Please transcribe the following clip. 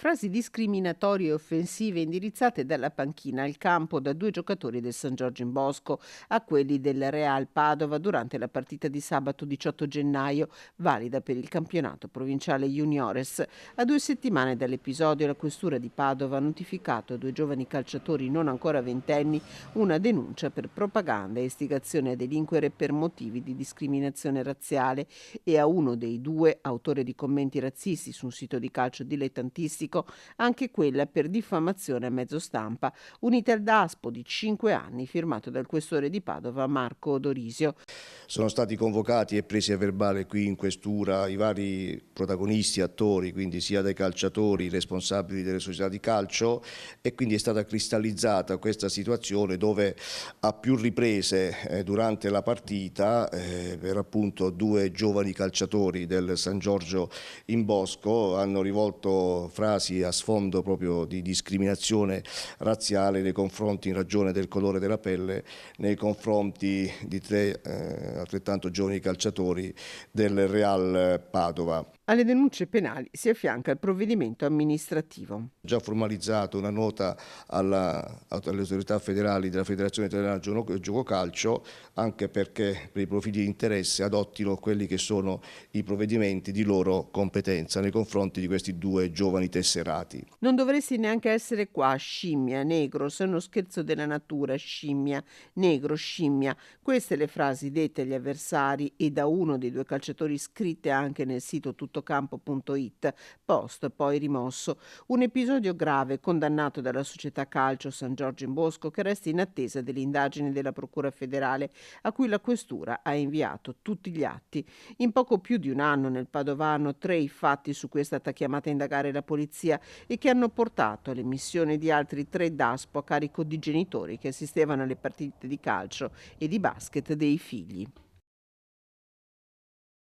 Frasi discriminatorie e offensive indirizzate dalla panchina al campo da due giocatori del San Giorgio in Bosco a quelli del Real Padova durante la partita di sabato 18 gennaio, valida per il campionato provinciale juniores. A 2 settimane dall'episodio, la questura di Padova ha notificato a due giovani calciatori non ancora ventenni una denuncia per propaganda e istigazione a delinquere per motivi di discriminazione razziale e a uno dei due, autore di commenti razzisti su un sito di calcio dilettantistico, anche quella per diffamazione a mezzo stampa, unita al daspo di 5 anni firmato dal questore di Padova Marco Dorisio. Sono stati convocati e presi a verbale qui in questura i vari protagonisti, attori, quindi sia dai calciatori, responsabili delle società di calcio, e quindi è stata cristallizzata questa situazione dove a più riprese durante la partita per appunto due giovani calciatori del San Giorgio in Bosco hanno rivolto frasi a sfondo proprio di discriminazione razziale nei confronti, in ragione del colore della pelle, nei confronti di tre altrettanto giovani calciatori del Real Padova. Alle denunce penali si affianca il provvedimento amministrativo. Già formalizzato una nota alle autorità federali della Federazione Italiana Gioco Calcio, anche perché per i profili di interesse adottino quelli che sono i provvedimenti di loro competenza nei confronti di questi due giovani tesserati. Non dovresti neanche essere qua, scimmia, negro, sei uno scherzo della natura, scimmia, negro, scimmia. Queste le frasi dette agli avversari e da uno dei due calciatori, scritte anche nel sito tuttocampo.it, post poi rimosso. Un episodio grave condannato dalla società calcio San Giorgio in Bosco, che resta in attesa delle indagini della Procura federale, a cui la questura ha inviato tutti gli atti. In poco più di un anno nel Padovano 3 i fatti su cui è stata chiamata a indagare la polizia e che hanno portato all'emissione di altri 3 DASPO a carico di genitori che assistevano alle partite di calcio e di basket dei figli.